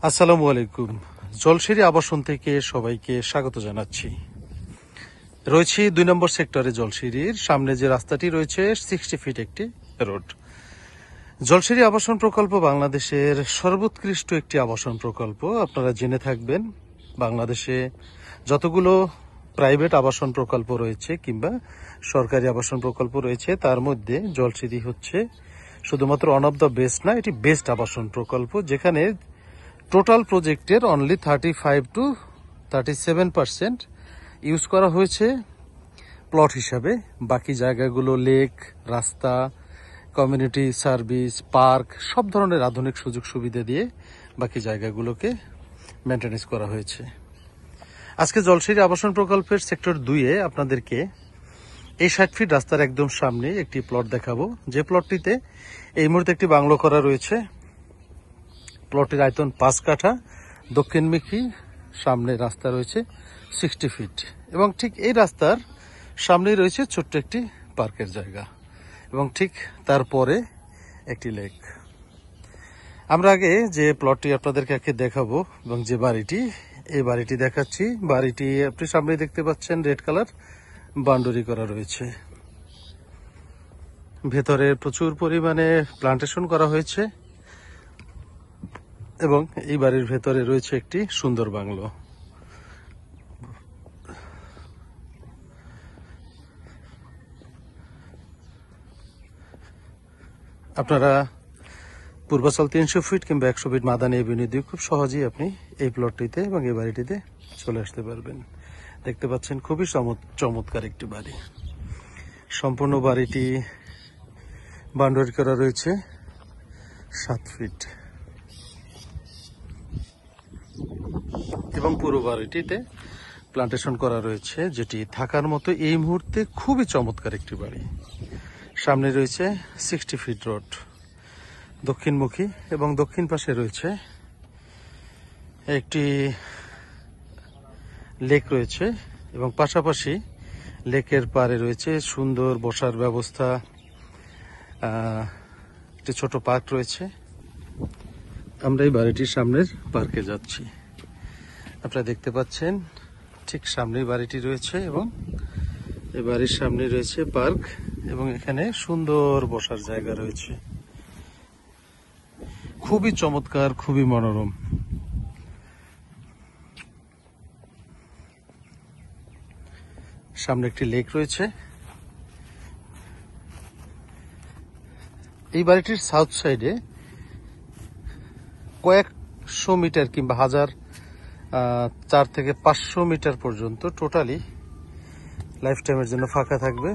আসসালামু আলাইকুম। জলসিরি আবাসন থেকে সবাইকে স্বাগত জানাচ্ছি। রয়েছি 2 নম্বর সেক্টরে। জলসিরির সামনে যে রাস্তাটি রয়েছে 60 ফিট একটি রোড। জলসিরি আবাসন প্রকল্প বাংলাদেশের সর্বোৎকৃষ্ট একটি আবাসন প্রকল্প। আপনারা জেনে থাকবেন, বাংলাদেশে যতগুলো প্রাইভেট আবাসন প্রকল্প রয়েছে কিংবা সরকারি আবাসন প্রকল্প রয়েছে, তার মধ্যে জলসিরি হচ্ছে শুধুমাত্র ওয়ান অফ দ্য বেস্ট না, এটি বেস্ট আবাসন প্রকল্প, যেখানে টোটাল প্রজেক্টের অনলি 35 to 37% ইউজ করা হয়েছে প্লট হিসাবে। বাকি জায়গাগুলো লেক, রাস্তা, কমিউনিটি সার্ভিস, পার্ক, সব ধরনের আধুনিক সুযোগ সুবিধা দিয়ে বাকি জায়গাগুলোকে মেনটেনেন্স করা হয়েছে। আজকে জলসিরি আবাসন প্রকল্পের সেক্টর 2-এ আপনাদেরকে এই 60 ফিট রাস্তার একদম সামনে একটি প্লট দেখাবো, যে প্লটটিতে এই মুহূর্তে একটি বাংলো করা রয়েছে। প্লটের আয়তন 5 কাঠা, দক্ষিণমুখী, সামনে রাস্তা রয়েছে 60 ফিট এবং ঠিক এই রাস্তার সামনেই রয়েছে ছোট্ট একটি পার্কের জায়গা এবং ঠিক তারপরে একটি লেক। আমরা আগে যে প্লটটি আপনাদেরকে দেখাবো এবং যে বাড়িটি, এই বাড়িটি দেখাচ্ছি। বাড়িটি আপনি সামনে দেখতে পাচ্ছেন, রেড কালার বাউন্ডারি করা রয়েছে। ভেতরে প্রচুর পরিমাণে প্লান্টেশন করা হয়েছে এবং এই বাড়ির ভেতরে রয়েছে একটি সুন্দর বাংলো। আপনারা পূর্বাচল 300 ফিট কিংবা 100 ফিট মাদানী এভিনিউ দিয়ে খুব সহজেই আপনি এই প্লটটিতে এবং এই বাড়িটিতে চলে আসতে পারবেন। দেখতে পাচ্ছেন খুবই চমৎকার একটি বাড়ি। সম্পূর্ণ বাড়িটি বাউন্ডারি করা রয়েছে 7 ফিট এবং পুরো বাড়িটিতে প্লান্টেশন করা রয়েছে, যেটি থাকার মতো এই মুহূর্তে খুবই চমৎকার একটি বাড়ি। সামনে রয়েছে 60 ফিট রোড দক্ষিণমুখী এবং দক্ষিণ পাশে রয়েছে একটি লেক রয়েছে এবং পাশাপাশি লেকের পাড়ে রয়েছে সুন্দর বসার ব্যবস্থা, একটি ছোট পার্ক রয়েছে। আমরা এই বাড়িটির সামনের পার্কে যাচ্ছি। আপনারা দেখতে পাচ্ছেন ঠিক সামনেই বাড়িটি রয়েছে এবং এই বাড়ির সামনে রয়েছে পার্ক এবং এখানে সুন্দর বসার জায়গা রয়েছে। খুবই চমৎকার, খুবই মনোরম। সামনে একটি লেক রয়েছে। এই বাড়িটির সাউথ সাইডে কয়েকশো মিটার কিংবা 4 থেকে 500 মিটার পর্যন্ত টোটালি লাইফ টাইমের জন্য ফাঁকা থাকবে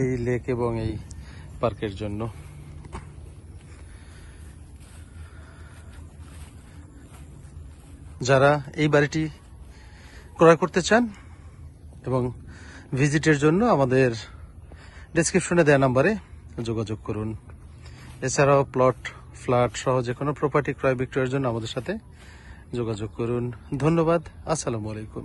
এই লেক এবং এই পার্কের জন্য। যারা এই বাড়িটি ক্রয় করতে চান এবং ভিজিটের জন্য আমাদের ডেসক্রিপশনে দেওয়া নাম্বারে যোগাযোগ করুন। এছাড়াও প্লট, ফ্ল্যাট সহ যে কোনো প্রপার্টি ক্রয় বিক্রয়ের জন্য আমাদের সাথে যোগাযোগ করুন। ধন্যবাদ। আসসালামু আলাইকুম।